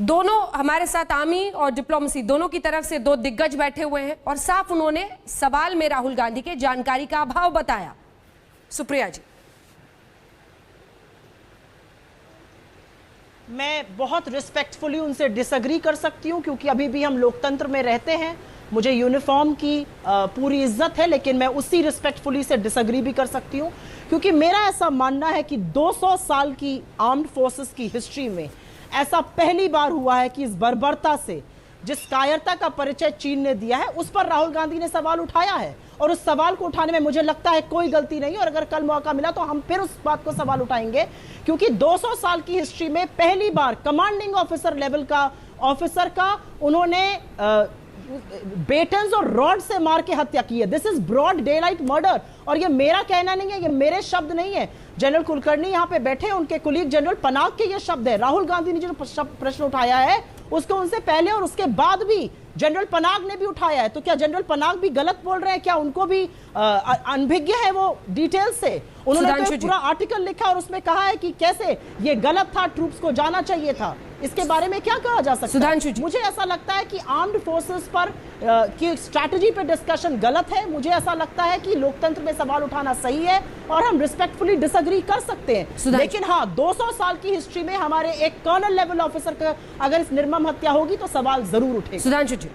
दोनों हमारे साथ आर्मी और डिप्लोमेसी दोनों की तरफ से दो दिग्गज बैठे हुए हैं और साफ उन्होंने सवाल में राहुल गांधी के जानकारी का अभाव बताया। सुप्रिया जी, मैं बहुत रिस्पेक्टफुली उनसे डिसएग्री कर सकती हूं, क्योंकि अभी भी हम लोकतंत्र में रहते हैं, मुझे यूनिफॉर्म की पूरी इज्जत है, लेकिन मैं उसी रिस्पेक्टफुली से डिसएग्री भी कर सकती हूं, क्योंकि मेरा ऐसा मानना है कि 200 साल की आर्म्ड फोर्सेस की हिस्ट्री में ऐसा पहली बार हुआ है कि इस बर्बरता से, जिस कायरता का परिचय चीन ने दिया है, उस पर राहुल गांधी ने सवाल उठाया है। और उस सवाल को उठाने में मुझे लगता है कोई गलती नहीं, और अगर कल मौका मिला तो हम फिर उस बात को सवाल उठाएंगे, क्योंकि 200 साल की हिस्ट्री में पहली बार कमांडिंग ऑफिसर लेवल का ऑफिसर का उन्होंने बेटन्स और रॉड से मार के हत्या की है। This is broad daylight murder, और ये मेरा कहना नहीं है, ये मेरे शब्द नहीं है। जनरल कुलकर्णी यहां पे बैठे हैं, उनके कुलीग जनरल पनाग के ये शब्द है। राहुल गांधी ने जो प्रश्न उठाया है उसको उनसे पहले और उसके बाद भी जनरल पनाग ने भी उठाया है। तो क्या जनरल पनाग भी गलत बोल रहे हैं? क्या उनको भी अनभिज्ञ है वो डिटेल से? उन्होंने तो पूरा आर्टिकल लिखा और उसमें कहा है कि कैसे ये गलत था, ट्रूप्स को जाना चाहिए था। इसके बारे में क्या कहा जा सकता है? मुझे ऐसा लगता है कि आर्म्ड फोर्सेस पर की स्ट्रैटेजी पे डिस्कशन गलत है। मुझे ऐसा लगता है कि लोकतंत्र में सवाल उठाना सही है और हम रिस्पेक्टफुली डिसएग्री कर सकते हैं, लेकिन हाँ, 200 साल की हिस्ट्री में हमारे एक कर्नल लेवल ऑफिसर का अगर इस निर्मम हत्या होगी तो सवाल जरूर उठेगा। सुधांशु जी,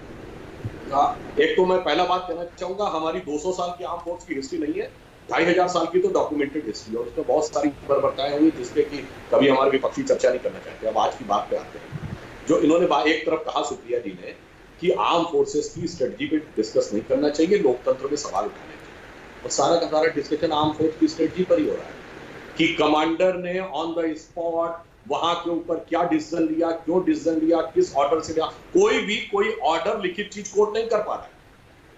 एक तो मैं पहला बात कहना चाहूंगा, हमारी 200 साल की आर्म फोर्स की हिस्ट्री नहीं है, 2500 साल की तो डॉक्यूमेंटेड हिस्ट्री है, और उसमें बहुत सारी बर्बरताएं हुई जिसपे कि कभी हमारे विपक्षी चर्चा नहीं करना चाहते। अब आज की बात पे आते हैं। जो इन्होंने एक तरफ कहा सुप्रिया जी ने कि आर्म फोर्सेस की स्ट्रेटजी पे डिस्कस नहीं करना चाहिए, लोकतंत्र में सवाल उठाने चाहिए, और सारा का सारा डिस्कशन आर्म फोर्स की स्ट्रेटजी पर ही हो रहा है कि कमांडर ने ऑन द स्पॉट वहां के ऊपर क्या डिसीजन लिया, क्यों डिसीजन लिया, किस ऑर्डर से लिया। कोई ऑर्डर लिखित चीज कोट नहीं कर पा रहा है।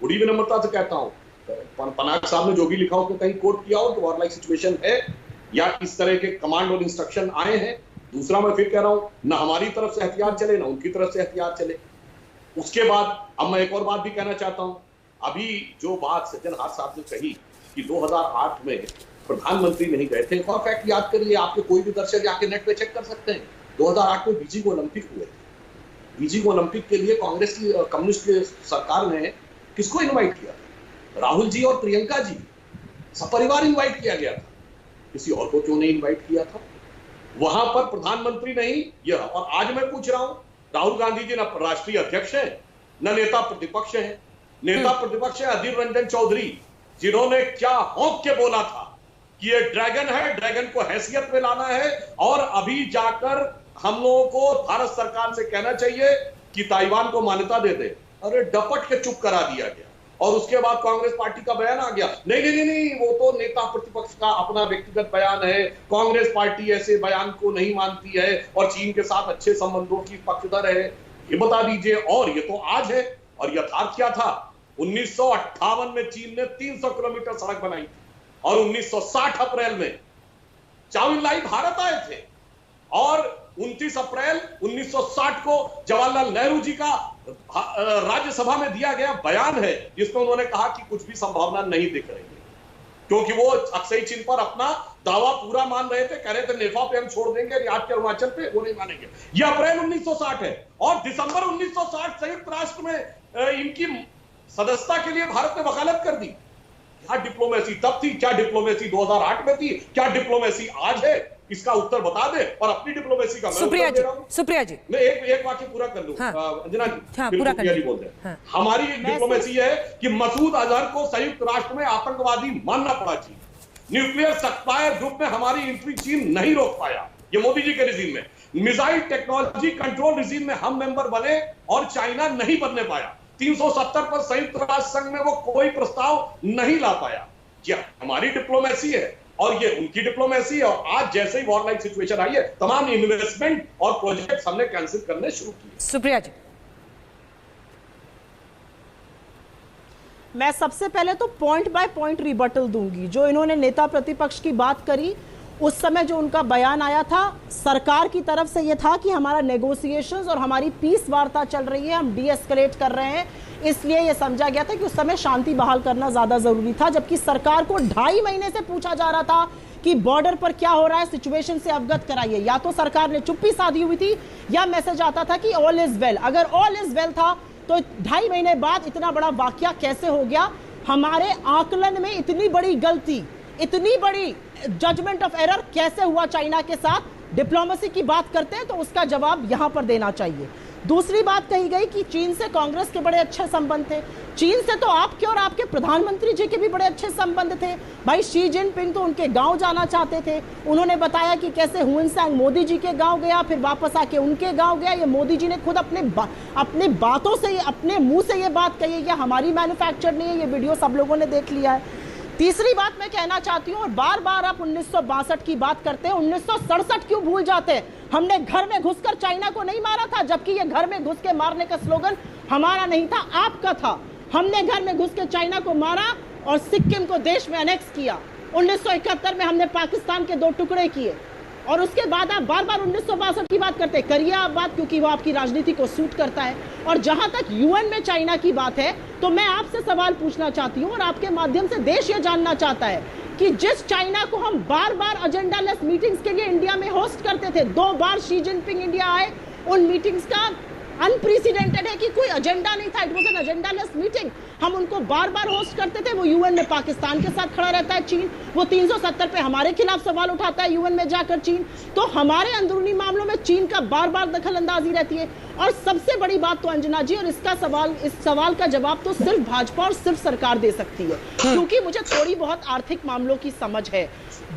बड़ी विनम्रता से कहता हूं, पनाग साहब ने जो भी लिखा हो कहीं कोट किया हो तो वॉर लाइक सिचुएशन है या इस तरह के कमांड और इंस्ट्रक्शन आए हैं। दूसरा, मैं फिर कह रहा हूं, ना हमारी तरफ से हथियार चले ना उनकी तरफ से हथियार चले। उसके बाद अब मैं एक और बात भी कहना चाहता हूं, अभी जो बात सज्जन हाथ साहब ने कही कि 2008 में प्रधानमंत्री नहीं गए थे, फॉर फैक्ट याद करिए, आपके कोई भी दर्शक जाके नेट पे चेक कर सकते हैं। 2008 में बीजिंग ओलंपिक हुए थे। बीजिंग ओलंपिक के लिए कांग्रेस की कम्युनिस्ट की सरकार ने किसको इन्वाइट किया था? राहुल जी और प्रियंका जी, सपरिवार इन्वाइट किया गया था। किसी और को क्यों नहीं इन्वाइट किया था? वहां पर प्रधानमंत्री नहीं, यह और आज मैं पूछ रहा हूं, राहुल गांधी जी न राष्ट्रीय अध्यक्ष है न नेता प्रतिपक्ष है। नेता प्रतिपक्ष है अधीर रंजन चौधरी, जिन्होंने क्या होंक के बोला था कि ये ड्रैगन है, ड्रैगन को हैसियत में लाना है, और अभी जाकर हम लोगों को भारत सरकार से कहना चाहिए कि ताइवान को मान्यता दे दे। अरे डपट के चुप करा दिया गया, और उसके बाद कांग्रेस पार्टी का बयान आ गया, नहीं नहीं नहीं, वो तो नेता प्रतिपक्ष का अपना व्यक्तिगत बयान है, कांग्रेस पार्टी ऐसे बयान को नहीं मानती है और चीन के साथ अच्छे संबंधों की पक्षधर है। ये बता दीजिए। और ये तो आज है, और यथार्थ क्या था? 1958 में चीन ने 300 किलोमीटर सड़क बनाई थी, और 1960 अप्रैल में चाउ इन लाई भारत आए थे, और 29 अप्रैल 1960 को जवाहरलाल नेहरू जी का राज्यसभा में दिया गया बयान है, जिसमें उन्होंने कहा कि कुछ भी संभावना नहीं दिख रही है, क्योंकि वो अक्सई चीन पर अपना दावा पूरा मान रहे थे, कह रहे थे नेफा पे हम छोड़ देंगे, आज के अरुणाचल पे वो नहीं मानेंगे। यह अप्रैल 1960 है, और दिसंबर 1960 संयुक्त राष्ट्र में इनकी सदस्यता के लिए भारत ने वकालत कर दी। क्या डिप्लोमेसी तब थी, क्या डिप्लोमेसी 2008 में थी, क्या डिप्लोमेसी आज है? इसका उत्तर बता दे, और अपनी डिप्लोमेसी का मैं उत्तर दे रहा हूं। सुप्रिया जी, मैं एक वाक्य पूरा कर लूं। अंजना जी, सुप्रिया जी बोलते हैं, हमारी डिप्लोमेसी है कि मसूद अजहर को संयुक्त राष्ट्र में आतंकवादी मानना पड़ा चीन। न्यूक्लियर सप्लायर ग्रुप में हमारी एंट्री चीन नहीं रोक पाया, ये मोदी जी के रिजीम में। मिसाइल टेक्नोलॉजी कंट्रोल रिजीम में हम मेंबर बने और चाइना नहीं बनने पाया। 370 पर संयुक्त राष्ट्र संघ में वो कोई प्रस्ताव नहीं ला पाया। क्या हमारी डिप्लोमेसी है? और ये उनकी डिप्लोमेसी है। और आज जैसे ही वॉर लाइक सिचुएशन आई है, तमाम इन्वेस्टमेंट और प्रोजेक्ट हमने कैंसिल करने शुरू किए। सुप्रिया जी, मैं सबसे पहले तो पॉइंट बाय पॉइंट रिबटल दूंगी। जो इन्होंने नेता प्रतिपक्ष की बात करी, उस समय जो उनका बयान आया था सरकार की तरफ से, यह था कि हमारा नेगोशिएशंस और हमारी पीस वार्ता चल रही है, हम डी एस्केलेट कर रहे हैं, इसलिए यह समझा गया था कि उस समय शांति बहाल करना ज्यादा जरूरी था। जबकि सरकार को 2.5 महीने से पूछा जा रहा था कि बॉर्डर पर क्या हो रहा है सिचुएशन से अवगत कराइए। या तो सरकार ने चुप्पी साधी हुई थी या मैसेज आता था कि ऑल इज वेल। अगर ऑल इज वेल था तो 2.5 महीने बाद इतना बड़ा वाकया कैसे हो गया? हमारे आकलन में इतनी बड़ी गलती, इतनी बड़ी जजमेंट ऑफ एरर कैसे हुआ चाइना के साथ? डिप्लोमेसी की बात करते हैं तो उसका जवाब यहां पर देना चाहिए। दूसरी बात कही गई कि चीन से कांग्रेस के बड़े अच्छे संबंध थे। चीन से तो आपके और आपके प्रधानमंत्री जी के भी बड़े अच्छे संबंध थे। भाई शी जिनपिंग तो उनके गांव जाना चाहते थे। उन्होंने बताया कि कैसे हुएनसांग मोदी जी के गांव गया, फिर वापस आके उनके गांव गया। ये मोदी जी ने खुद अपने बातों से, अपने मुंह से ये बात कही है कि हमारी मैन्युफैक्चर नहीं है। ये वीडियो सब लोगों ने देख लिया है। तीसरी बात मैं कहना चाहती हूं, और बार बार आप 1962 की बात करते हैं, 1967 क्यों भूल जाते हैं? हमने घर में घुसकर चाइना को नहीं मारा था, जबकि ये घर में घुस के मारने का स्लोगन हमारा नहीं था, आपका था। हमने घर में घुस के चाइना को मारा और सिक्किम को देश में अनेक्स किया। 1971 में हमने पाकिस्तान के 2 टुकड़े किए, और उसके बाद आप बार बार 1962 की बात करते हैं। करिए आप बात, क्योंकि वो आपकी राजनीति को सूट करता है। और जहां तक यूएन में चाइना की बात है, तो मैं आपसे सवाल पूछना चाहती हूं और आपके माध्यम से देश ये जानना चाहता है कि जिस चाइना को हम बार बार एजेंडा लेस मीटिंग्स के लिए इंडिया में होस्ट करते थे, 2 बार शी जिनपिंग इंडिया आए, उन मीटिंग्स का अनप्रेसिडेंटेड है कि कोई एजेंडा नहीं था, it was an agenda less meeting. हम उनको बार बार होस्ट करते थे। वो यूएन में पाकिस्तान के साथ खड़ा रहता है चीन, वो 370 पे हमारे खिलाफ सवाल उठाता है यूएन में जाकर चीन। तो हमारे अंदरूनी मामलों में चीन का बार बार दखल अंदाजी रहती है। और सबसे बड़ी बात तो अंजना जी, और इस सवाल का जवाब तो सिर्फ भाजपा और सिर्फ सरकार दे सकती है, क्योंकि मुझे थोड़ी बहुत आर्थिक मामलों की समझ है।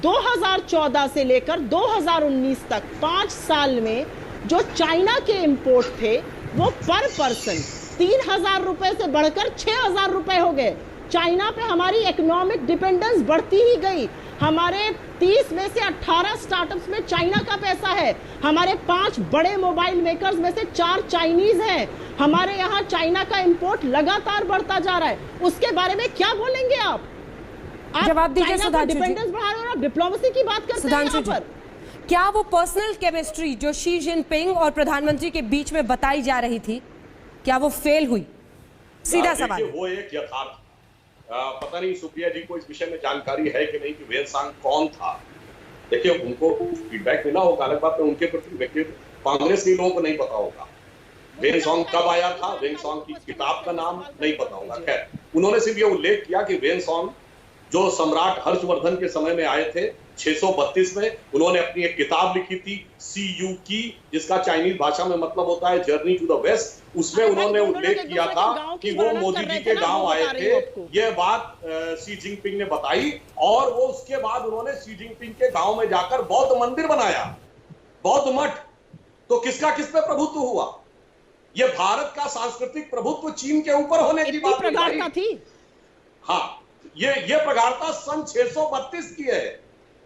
2014 से लेकर 2019 तक 5 साल में जो चाइना के इंपोर्ट थे वो पर पर्सन 3,000 रुपए से बढ़कर 6,000 रुपए हो गए। चाइना पे हमारी इकोनॉमिक डिपेंडेंस बढ़ती ही गई। हमारे 30 में से 18 स्टार्टअप्स में चाइना का पैसा है। हमारे 5 बड़े मोबाइल मेकर्स में से 4 चाइनीज हैं। हमारे यहाँ चाइना का इंपोर्ट लगातार बढ़ता जा रहा है। उसके बारे में क्या बोलेंगे आप? जवाब दीजिए सुधांशु जी। डिपेंडेंस बढ़ा रहे हो और डिप्लोमेसी की बात करते हैं यहाँ पर। क्या वो पर्सनल केमिस्ट्री जो शी जिनपिंग और प्रधानमंत्री के बीच में बताई जा रही थी, क्या वो फेल हुई? सीधा सवाल। वो एक यथार्थ, पता नहीं सुप्रिया जी को इस विषय में जानकारी है कि नहीं कि वेनसांग कौन था। देखिए, उनको फीडबैक मिला होगा, अलग बात है, उनके प्रति व्यक्तिगत कांग्रेस के लोगों को नहीं पता होगा। वेनसांग कब आया था, वेनसांग की किताब का नाम नहीं पता होगा। खैर, उन्होंने सिर्फ ये उल्लेख किया कि वेनसांग जो सम्राट हर्षवर्धन के समय में आए थे 632 में, उन्होंने अपनी एक किताब लिखी थी CU की, जिसका चाइनीज भाषा में मतलब होता है जर्नी टू द वेस्ट। उसमें उन्होंने उल्लेख किया था कि वो मोदी जी के गांव आए थे। ये बात शी जिनपिंग ने बताई, और वो उसके बाद उन्होंने शी जिनपिंग के गांव में जाकर बौद्ध मंदिर बनाया, बौद्ध मठ। तो किसका किस पे प्रभुत्व हुआ? ये भारत का सांस्कृतिक प्रभुत्व चीन के ऊपर होने की बात थी। हाँ, ये प्रगाढ़ता सन 632 की है,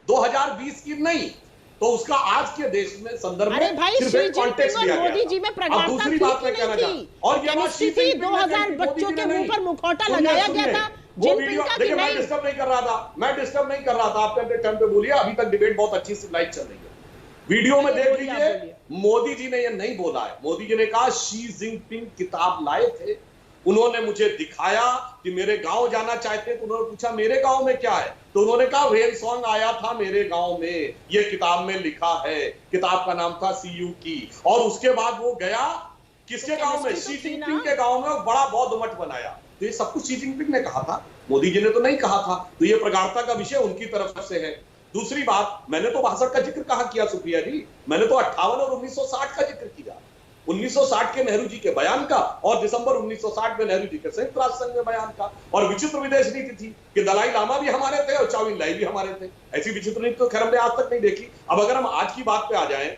2020 की नहीं। तो उसका आज के देश में संदर्भ में सिर्फ एक कॉन्टेक्स्ट दिया गया। मोदी जी में प्रगाढ़ता दूसरी बात मैं कहना चाहता, और ये बात शी जिनपिंग 2000 बच्चों के मुंह पर मुखौटा लगाया गया था। देखिए, मैं डिस्टर्ब नहीं कर रहा था, आपने अपने टर्न पे बोलिए। अभी तक डिबेट बहुत अच्छी से लाइव चल रही है, वीडियो में देख लीजिए। मोदी जी ने ये नहीं बोला है। मोदी जी ने कहा शी जिनपिंग किताब लाए थे, उन्होंने मुझे दिखाया कि मेरे गांव जाना चाहते, तो उन्होंने पूछा मेरे गांव में क्या है, तो उन्होंने कहा वेनसांग आया था मेरे गांव में, ये किताब में लिखा है। किताब का नाम था CU की। और उसके बाद वो गया किसके गांव में? शी जिनपिंग के गांव में, बड़ा बौद्ध मठ बनाया। तो ये सब कुछ शी जिनपिंग ने कहा था, मोदी जी ने तो नहीं कहा था। तो ये प्रगाढ़ता का विषय उनकी तरफ से है। दूसरी बात, मैंने तो 62 का जिक्र कहा किया सुप्रिया जी, मैंने तो 58 और 1960 का जिक्र किया। 1960 के नेहरू जी के बयान का, और दिसंबर 1960 में नेहरू जी के संयुक्त राष्ट्र संघ में बयान का। और विचित्र विदेश नीति थी कि दलाई लामा भी हमारे थे और चाउ लाई भी हमारे थे। ऐसी विचित्र नीति तो खैर हमने आज तक नहीं देखी। अब अगर हम आज की बात पे आ जाएं,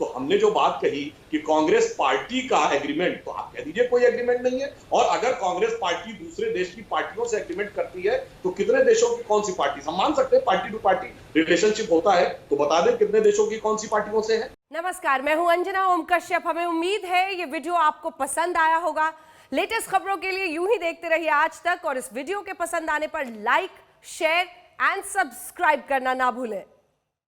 तो हमने जो बात कही कि कांग्रेस पार्टी का एग्रीमेंट, तो आप कह दीजिए कोई एग्रीमेंट नहीं है। और अगर कांग्रेस पार्टी दूसरे देश की पार्टियों से एग्रीमेंट करती है, तो कितने देशों की कौन सी पार्टी? हम मान सकते हैं पार्टी टू पार्टी रिलेशनशिप होता है, तो बता दें कितने देशों की कौन सी पार्टियों से है। नमस्कार, मैं हूं अंजना ओम कश्यप। हमें उम्मीद है ये वीडियो आपको पसंद आया होगा। लेटेस्ट खबरों के लिए यूं ही देखते रहिए आज तक, और इस वीडियो के पसंद आने पर लाइक, शेयर एंड सब्सक्राइब करना ना भूलें।